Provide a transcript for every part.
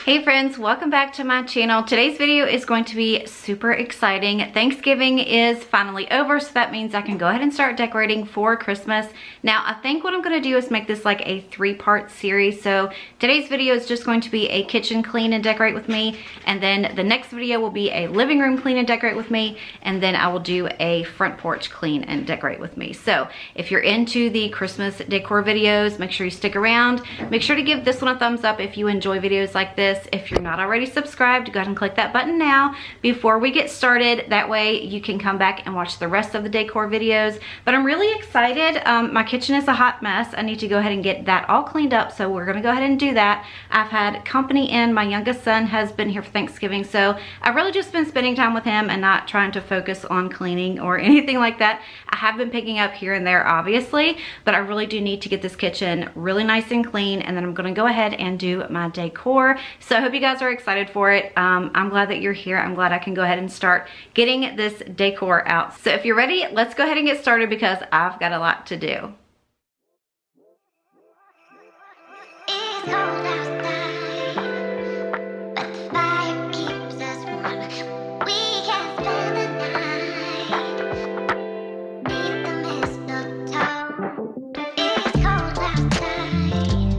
Hey friends, welcome back to my channel. Today's video is going to be super exciting. Thanksgiving is finally over, so that means I can go ahead and start decorating for Christmas. Now, I think what I'm going to do is make this like a 3-part series. So today's video is just going to be a kitchen clean and decorate with me, and then the next video will be a living room clean and decorate with me, and then I will do a front porch clean and decorate with me. So if you're into the Christmas decor videos, make sure you stick around. Make sure to give this one a thumbs up if you enjoy videos like this. If you're not already subscribed, go ahead and click that button now before we get started. That way you can come back and watch the rest of the decor videos. But I'm really excited. My kitchen is a hot mess. I need to go ahead and get that all cleaned up, so we're gonna go ahead and do that. I've had company in. My youngest son has been here for Thanksgiving, so I've really just been spending time with him and not trying to focus on cleaning or anything like that. I have been picking up here and there, obviously, but I really do need to get this kitchen really nice and clean, and then I'm gonna go ahead and do my decor. So I hope you guys are excited for it. I'm glad that you're here. I'm glad I can go ahead and start getting this decor out. So if you're ready, let's go ahead and get started because I've got a lot to do. It's cold outside, but the fire keeps us warm. We can spend the night beneath the mistletoe. It's cold outside,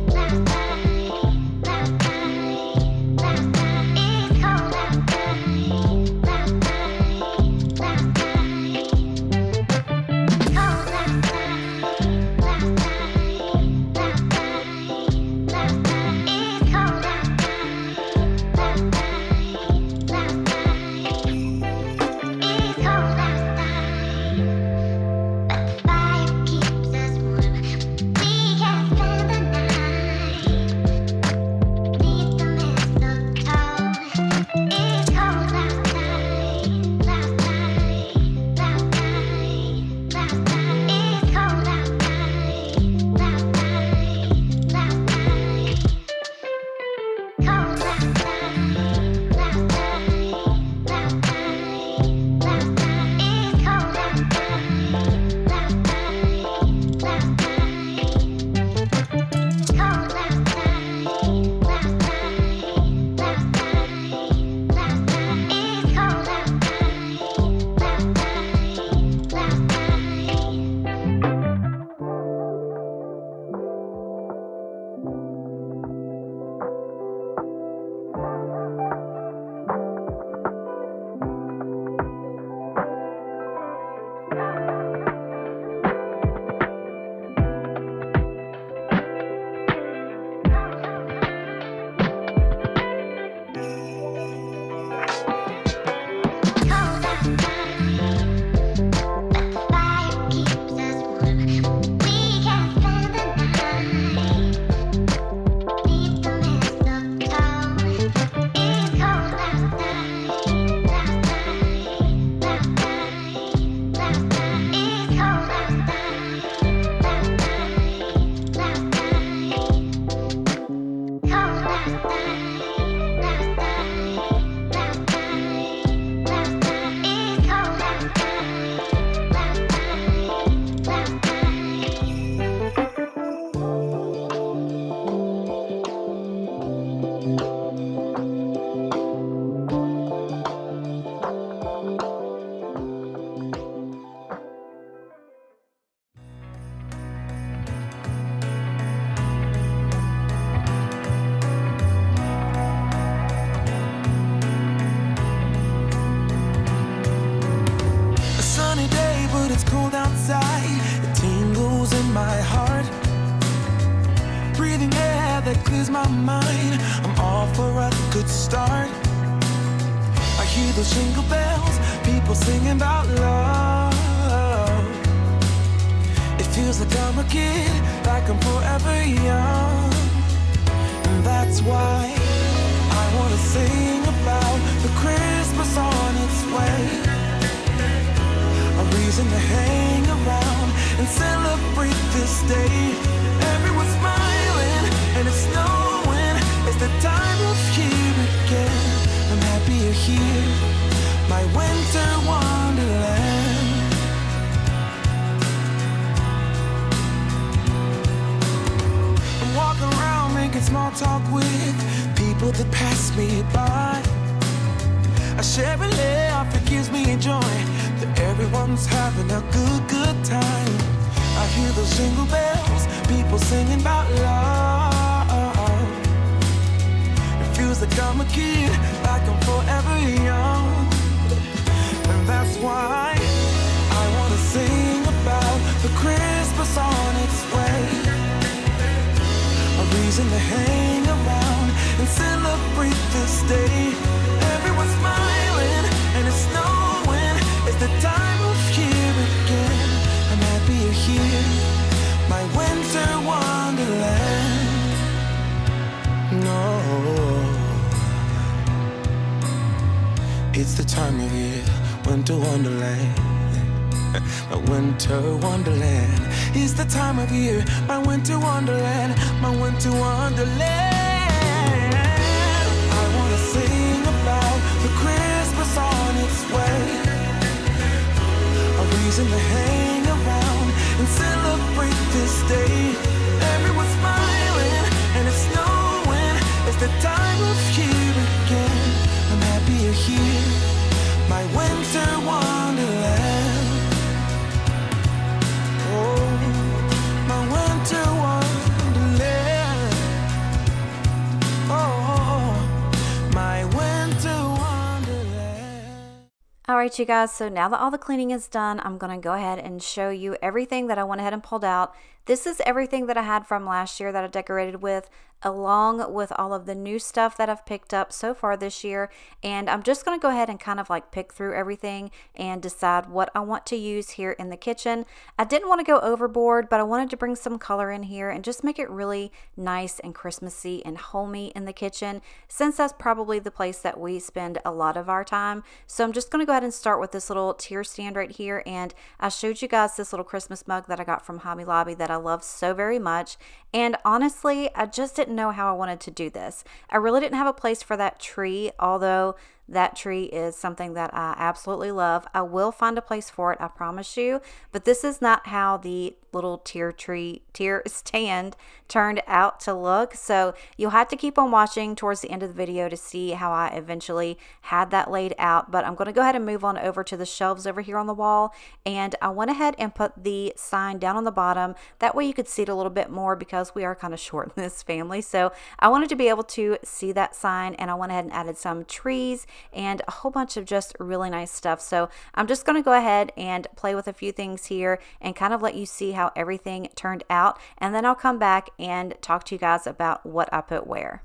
outside, outside, outside. It's cold outside, outside, outside. Cold My mind, I'm all for a good start. I hear those jingle bells, people singing about love. It feels like I'm a kid, like I'm forever young. And that's why I wanna sing about the Christmas on its way. A reason to hang around and celebrate this day. Everyone's smiling and it's snowing, it's the time of year again. I'm happy you're here, my winter wonderland. I'm walking around making small talk with people people that pass me by. I share a laugh, it gives me joy that everyone's having a good time. I hear those jingle bells, people singing about love. It feels like I'm a kid, like I'm forever young. And that's why I wanna sing about the Christmas on its way. A reason to hang around and celebrate this day. Everyone's smiling and it's snowing. It's the time of year again. I'm happy you're here, my winter wonderland. No, it's the time of year, winter wonderland. My winter wonderland. It's the time of year, my winter wonderland, my winter wonderland. I wanna sing about the Christmas on its way. A reason to hang around and celebrate this day. Everyone's smiling and it's snowing. It's the time of year again. I'm happy you're here, my winter wonderland. Oh, my winter wonderland. Oh, my winter wonderland. All right, you guys, so now that all the cleaning is done, I'm going to go ahead and show you everything that I went ahead and pulled out. This is everything that I had from last year that I decorated with, along with all of the new stuff that I've picked up so far this year. And I'm just going to go ahead and kind of like pick through everything and decide what I want to use here in the kitchen. I didn't want to go overboard, but I wanted to bring some color in here and just make it really nice and Christmassy and homey in the kitchen, since that's probably the place that we spend a lot of our time. So I'm just going to go ahead and start with this little tier stand right here. And I showed you guys this little Christmas mug that I got from Hobby Lobby that I love so very much. And honestly, I just didn't know how I wanted to do this. I really didn't have a place for that tree, although that tree is something that I absolutely love. I will find a place for it, I promise you. But this is not how the little tier stand turned out to look. So you'll have to keep on watching towards the end of the video to see how I eventually had that laid out. But I'm going to go ahead and move on over to the shelves over here on the wall. And I went ahead and put the sign down on the bottom. That way you could see it a little bit more, because we are kind of short in this family. So I wanted to be able to see that sign, and I went ahead and added some trees and a whole bunch of just really nice stuff. So I'm just going to go ahead and play with a few things here and kind of let you see how everything turned out, and then I'll come back and talk to you guys about what I put where.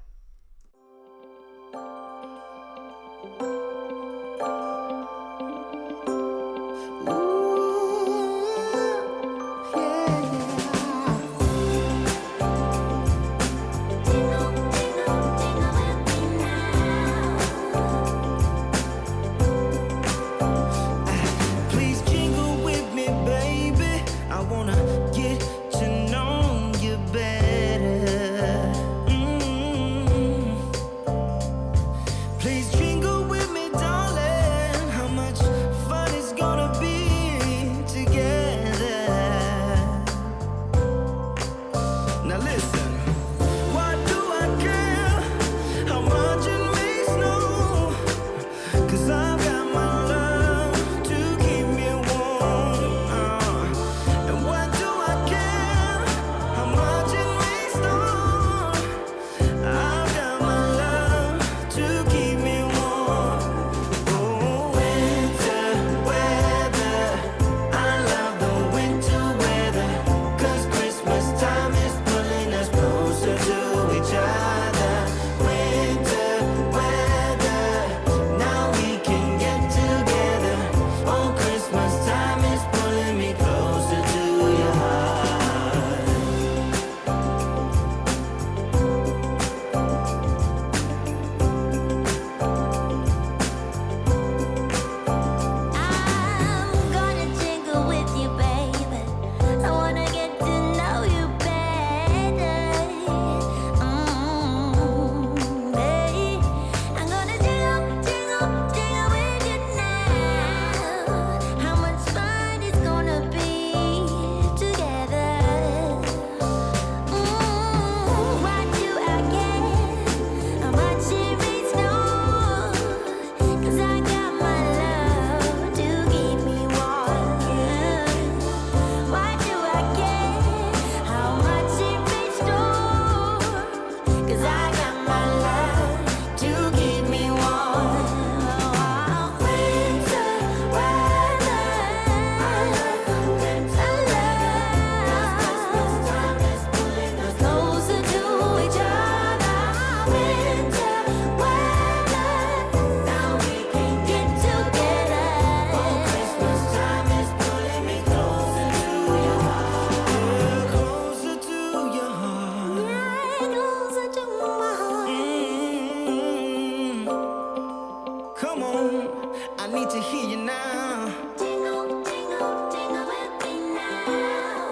Come on, I need to hear you now. Jingle, jingle, jingle with me now.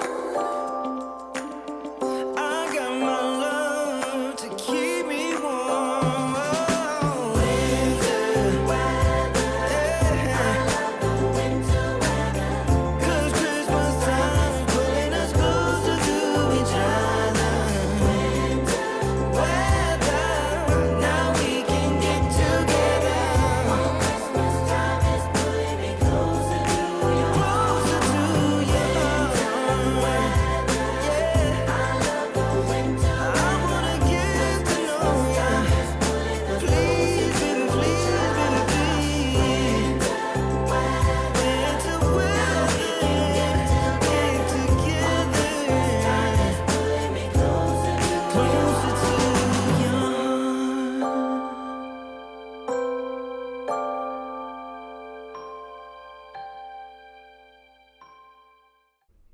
I got my love to keep me warm. Winter weather, Winter weather. 'cause Christmas time pulling us closer to each other. Weather, now we can get together. Christmas time is pulling me closer to you. Closer to you. Yeah, I love the winter I wanna get to know ya. pulling us Please, baby, please, baby, please. Winter weather, get together. pulling me closer to Closer to you.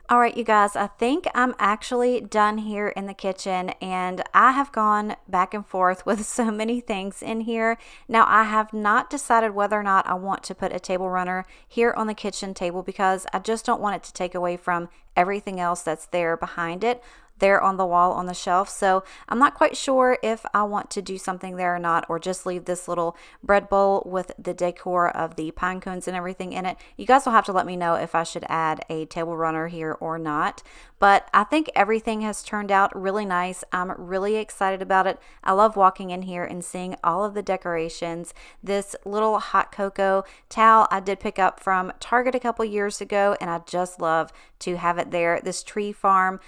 All right, you guys, I think I'm actually done here in the kitchen, and I have gone back and forth with so many things in here. Now, I have not decided whether or not I want to put a table runner here on the kitchen table because I just don't want it to take away from everything else that's there behind it, there on the wall on the shelf. So I'm not quite sure if I want to do something there or not, or just leave this little bread bowl with the decor of the pine cones and everything in it. You guys will have to let me know if I should add a table runner here or not. But I think everything has turned out really nice. I'm really excited about it. I love walking in here and seeing all of the decorations. This little hot cocoa towel I did pick up from Target a couple years ago, and I just love to have it there. This tree farm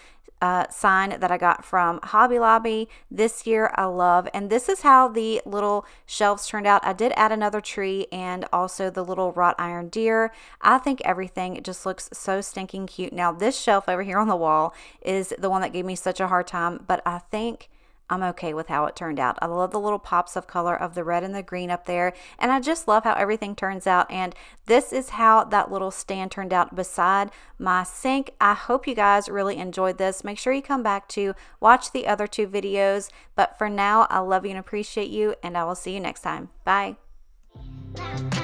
sign that I got from Hobby Lobby this year, I love. And this is how the little shelves turned out. I did add another tree and also the little wrought iron deer. I think everything just looks so stinking cute. Now, this shelf over here on the wall is the one that gave me such a hard time, but I think I'm okay with how it turned out. I love the little pops of color of the red and the green up there, and I just love how everything turns out. And this is how that little stand turned out beside my sink. I hope you guys really enjoyed this. Make sure you come back to watch the other two videos, but for now, I love you and appreciate you, and I will see you next time. Bye. Bye.